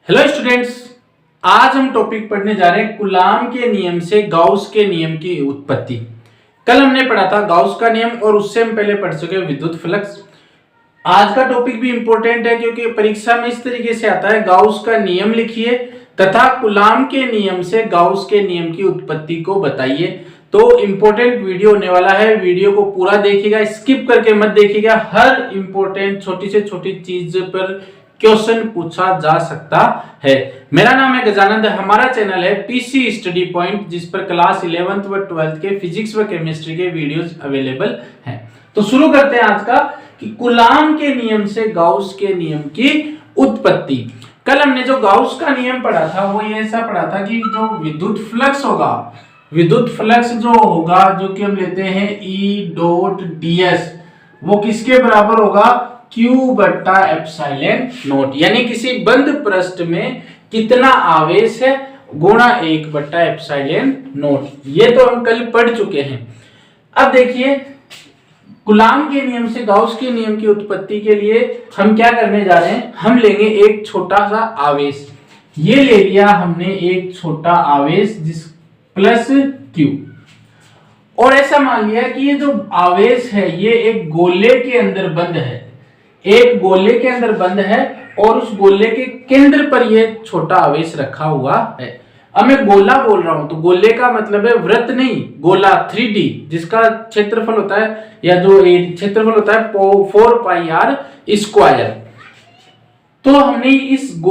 Hello students, आज हम topic पढ़ने जा रहे हैं कूलाम के नियम से गाउस के नियम की उत्पत्ति। कल हमने पढ़ा था गाउस का नियम और उससे हम पहले पढ़ चुके विद्युत फ्लक्स। आज का टॉपिक भी इंपॉर्टेंट है क्योंकि परीक्षा में इस तरीके से आता है, गाउस का नियम लिखिए तथा कूलाम के नियम से गाउस के नियम की उत्पत्ति को बताइए। तो इंपॉर्टेंट वीडियो होने वाला है, वीडियो को पूरा देखिएगा, स्किप करके मत देखिएगा। हर इंपॉर्टेंट छोटी से छोटी चीज पर क्वेश्चन पूछा जा सकता है। मेरा नाम है गजानंद, हमारा चैनल है पीसी स्टडी पॉइंट, जिस पर क्लास 11th व 12th के फिजिक्स व केमिस्ट्री के वीडियोस अवेलेबल हैं। तो शुरू करते हैं आज का कि कूलाम के नियम से गाउस के नियम की उत्पत्ति। कल हमने जो गाउस का नियम पढ़ा था वो ये ऐसा पढ़ा था कि जो विद्युत फ्लक्स होगा, विद्युत फ्लक्स जो होगा, जो कि हम लेते हैं E डॉट ds, वो किसके बराबर होगा? Q बट्टा एप्सिलॉन नॉट, यानी किसी बंद पृष्ठ में कितना आवेश है गुणा 1 बट्टा एप्सिलॉन नॉट। ये तो हम कल पढ़ चुके हैं। अब देखिए, कूलाम के नियम से गाउस के नियम की उत्पत्ति के लिए हम क्या करने जा रहे हैं? हम लेंगे एक छोटा सा आवेश। ये ले लिया हमने एक छोटा आवेश जिस प्लस Q, और ऐसा मान लिया कि ये जो आवेश है ये एक गोले के अंदर बंद है, एक गोले के अंदर बंद है और उस गोले के केंद्र पर यह छोटा आवेश रखा हुआ है। अब मैं गोला बोल रहा हूं तो गोले का मतलब है वृत्त नहीं, गोला 3D, जिसका क्षेत्रफल होता है या जो क्षेत्रफल होता है 4 पाई r स्क्वायर। तो हमने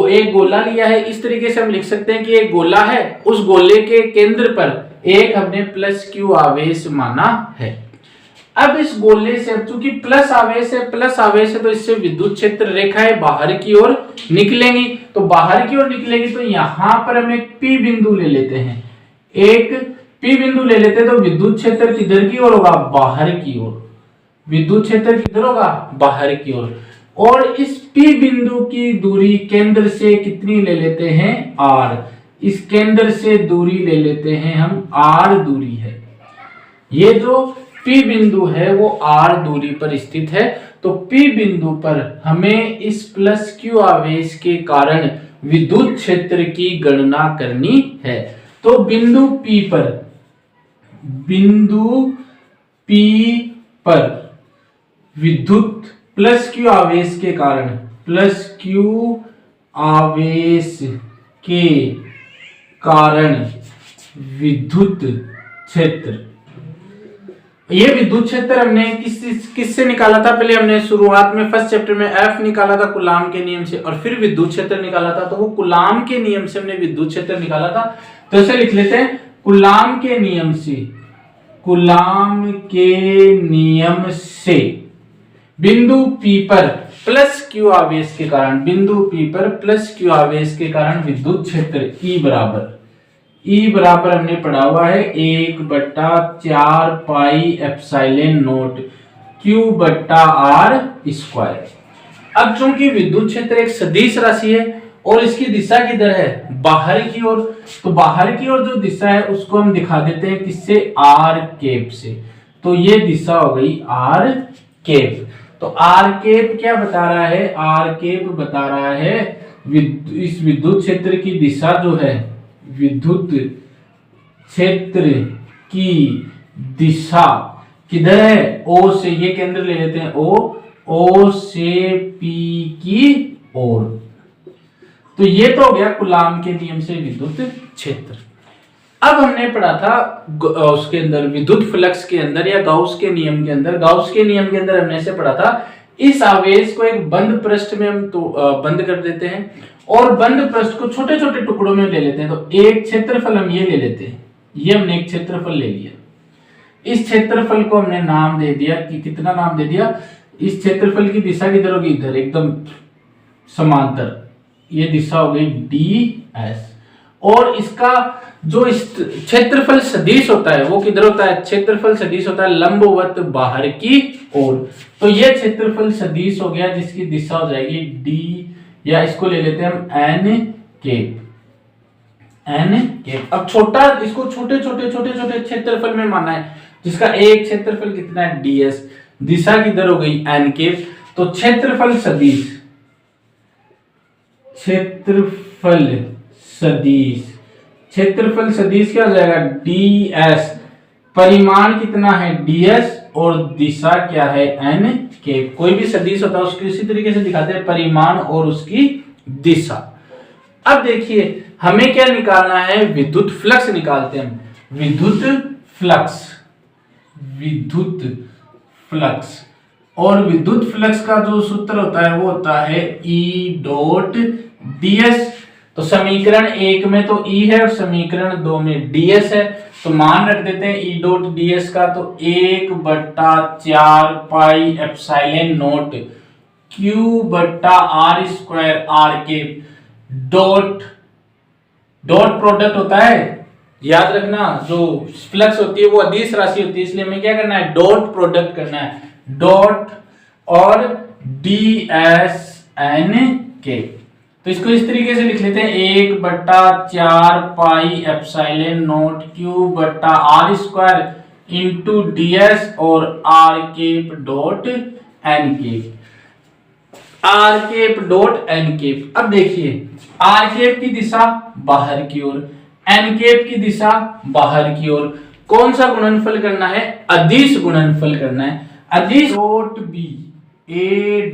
एक गोला लिया है, इस तरीके से हम लिख सकते हैं कि एक गोला है, उस गोले के केंद्र पर एक हमने प्लस Q आवेश माना है। अब इस गोले से, चूंकि प्लस आवेश है तो इससे विद्युत क्षेत्र रेखाएं बाहर की ओर निकलेंगी। तो बाहर की ओर निकलेगी तो यहां पर हम एक P बिंदु ले लेते हैं, एक P बिंदु ले लेते हैं। तो विद्युत क्षेत्र किधर की ओर होगा? बाहर की ओर। विद्युत क्षेत्र किधर होगा? बाहर की ओर। और इस P बिंदु की दूरी केंद्र से कितनी ले लेते हैं? R। इस केंद्र से दूरी ले लेते हैं हम R दूरी है। ये जो P बिंदु है वो R दूरी पर स्थित है। तो P बिंदु पर हमें इस प्लस Q आवेश के कारण विद्युत क्षेत्र की गणना करनी है। तो बिंदु P पर विद्युत प्लस Q आवेश के कारण, प्लस Q आवेश के कारण विद्युत क्षेत्र, ये विद्युत क्षेत्र हमने किससे निकाला था? पहले हमने शुरुआत में फर्स्ट चैप्टर में F निकाला था कूलाम के नियम से, और फिर विद्युत क्षेत्र निकाला था। तो वो कूलाम के नियम से हमने विद्युत क्षेत्र निकाला था। तो ऐसे लिख लेते हैं, कूलाम के नियम से बिंदु P पर प्लस Q आवेश के कारण, बिंदु P पर प्लस Q आवेश के कारण विद्युत क्षेत्र E बराबर हमने पढ़ा हुआ है 1 बट्टा 4 पाई एप्सिलॉन नॉट Q बट्टा R स्क्वायर। अब चूंकि विद्युत क्षेत्र एक सदिश राशि है और इसकी दिशा किधर है? बाहर की ओर। तो बाहर की ओर जो दिशा है उसको हम दिखा देते हैं किससे? R कैप से। तो ये दिशा हो गई R कैप। तो R कैप क्या बता रहा है? R कैप बता रहा है इस विद्युत क्षेत्र की दिशा जो है, विद्युत क्षेत्र की दिशा किधर है? O से, ये केंद्र ले लेते हैं O से P की ओर। तो ये तो हो गया कूलाम के नियम से विद्युत क्षेत्र। अब हमने पढ़ा था उसके अंदर विद्युत फ्लक्स के अंदर या गाउस के नियम के अंदर, गाउस के नियम के अंदर हमने ऐसे पढ़ा था, इस आवेश को एक बंद पृष्ठ में हम तो बंद कर देते हैं और बंद पृष्ठ को छोटे छोटे टुकड़ों में ले लेते हैं। तो एक क्षेत्रफल हम ये ले लेते हैं, ये हमने एक क्षेत्रफल ले लिया। इस क्षेत्रफल को हमने नाम दे दिया कि कितना नाम दे दिया? इस क्षेत्रफल की दिशा किधर होगी? इधर, एकदम समांतर। ये दिशा हो गई ds। और इसका जो क्षेत्रफल सदिश होता है वो किधर होता है? क्षेत्रफल सदिश होता है लंबवत बाहर की ओर। तो ये क्षेत्रफल सदिश हो गया जिसकी दिशा हो जाएगी d, या इसको ले लेते हैं हम n कैप। अब इसको छोटे छोटे क्षेत्रफल में माना है, जिसका एक क्षेत्रफल कितना है? ds। दिशा किधर हो गई? n cap. तो क्षेत्रफल सदिश क्षेत्रफल सदिश। क्षेत्रफल सदिश क्या हो जाएगा, ds। परिमाण कितना है ds और दिशा क्या है n के। कोई भी सदिश होता है उसको इसी तरीके से दिखाते हैं, परिमाण और उसकी दिशा। अब देखिए हमें क्या निकालना है, विद्युत फ्लक्स निकालते हैं हम। विद्युत फ्लक्स, विद्युत फ्लक्स। और विद्युत फ्लक्स का जो सूत्र होता है वो होता है E डॉट ds। तो समीकरण 1 में तो E है और समीकरण 2 में ds है, तो मान रख देते हैं E डॉट ds का, तो 1/4 पाई एप्सिलॉन नॉट Q बट्टा r स्क्वायर r के डॉट, डॉट प्रोडक्ट होता है, याद रखना जो फ्लक्स होती है वो अदिश राशि होती है, इसलिए हमें क्या करना है, डॉट प्रोडक्ट करना है, डॉट और ds के। तो इसको इस तरीके से लिख लेते हैं, 1/4 पाई एप्सिलॉन नॉट Q बट्टा r स्क्वायर इंटू ds और r cap dot n cap, r cap dot n cap. अब देखिए r केप की दिशा बाहर की ओर, n केप की दिशा बाहर की ओर। कौन सा गुणनफल करना है, अदिश गुणनफल करना है। अदिश dot b, a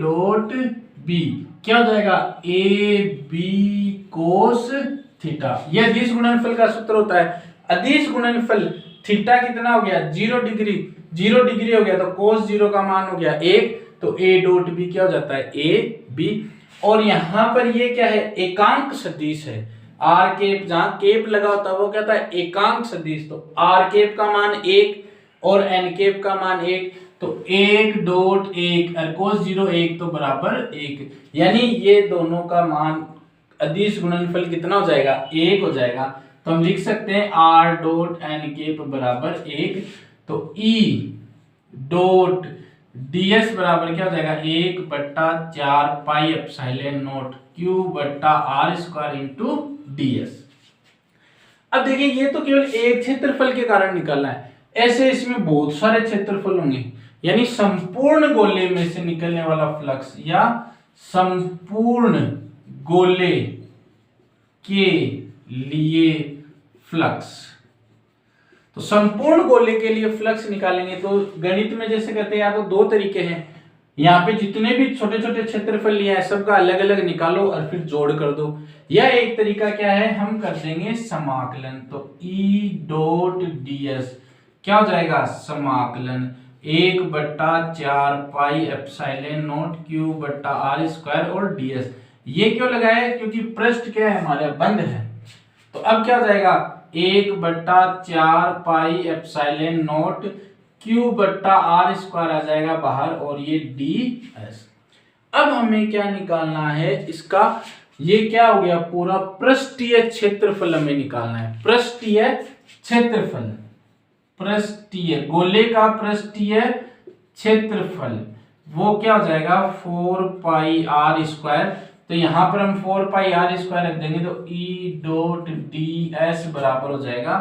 dot b क्या हो जाएगा, ab cos थीटा। यह अदिश गुणनफल का सूत्र होता है। अदिश गुणनफल थीटा कितना हो गया, 0 डिग्री, 0 डिग्री हो गया तो cos 0 का मान हो गया 1, तो a डॉट b क्या हो जाता है, ab। और यहां पर ये क्या है, एकांक सदिश है। आर केप, जहां केप लगा होता है वो क्या था, एकांक सदिश। तो आर केप का मान 1 और एन केप का मान 1, तो 1 डॉट 1 cos 0 1 तो बराबर 1, यानी ये दोनों का मान अदिश गुणनफल कितना हो जाएगा, 1 हो जाएगा। तो हम लिख सकते हैं r डॉट एन केप बराबर 1, तो E डॉट ds बराबर क्या हो जाएगा, 1/4 पाई एप्सिलॉन नॉट Q बट्टा r स्क्वायर इंटू ds। अब देखिए ये तो केवल एक क्षेत्रफल के कारण निकालना है, ऐसे इसमें बहुत सारे क्षेत्रफल होंगे, यानी संपूर्ण गोले में से निकलने वाला फ्लक्स या संपूर्ण गोले के लिए फ्लक्स। तो संपूर्ण गोले के लिए फ्लक्स निकालेंगे तो गणित में जैसे कहते हैं, या तो दो तरीके हैं, यहाँ पे जितने भी छोटे छोटे क्षेत्रफल लिए हैं सबका अलग अलग निकालो और फिर जोड़ कर दो, या एक तरीका क्या है, हम कर देंगे समाकलन। तो E डॉट ds क्या हो जाएगा, समाकलन 1/4 पाई एप्सिलॉन नॉट Q बट्टा r स्क्वायर और ds। ये क्यों लगाया, क्योंकि पृष्ठ क्या है हमारा, बंद है। तो अब क्या हो जाएगा, 1/4 पाई एप्सिलॉन नॉट Q बट्टा r स्क्वायर आ जाएगा बाहर, और ये ds। अब हमें क्या निकालना है इसका, ये क्या हो गया, पूरा पृष्ठीय क्षेत्रफल हमें निकालना है। पृष्ठीय क्षेत्रफल, पृष्ठीय गोले का पृष्ठीय क्षेत्रफल वो क्या हो जाएगा, 4 पाई r स्क्वायर। तो यहां पर हम 4 पाई r स्क्वायर रख देंगे, तो E डॉट ds बराबर हो जाएगा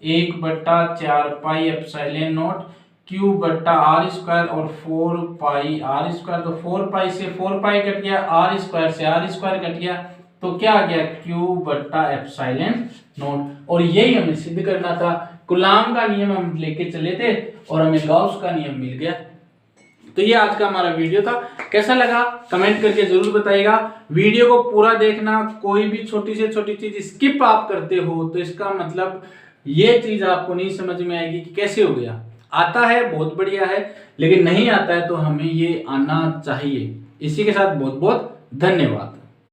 1/4 पाई एप्सिलॉन नॉट Q बट्टा r स्क्वायर और 4 पाई r स्क्वायर। तो 4 पाई से 4 पाई कट गया, r स्क्वायर से r स्क्वायर कट गया, तो क्या आ गया, Q बट्टा एप्सिलॉन नॉट। और यही हमें सिद्ध करना था। कूलाम का नियम हम लेके चले थे और हमें गाउस का नियम मिल गया। तो ये आज का हमारा वीडियो था, कैसा लगा कमेंट करके जरूर बताइएगा। वीडियो को पूरा देखना, कोई भी छोटी से छोटी चीज स्किप आप करते हो तो इसका मतलब ये चीज आपको नहीं समझ में आएगी कि कैसे हो गया। आता है बहुत बढ़िया है, लेकिन नहीं आता है तो हमें ये आना चाहिए। इसी के साथ बहुत बहुत धन्यवाद।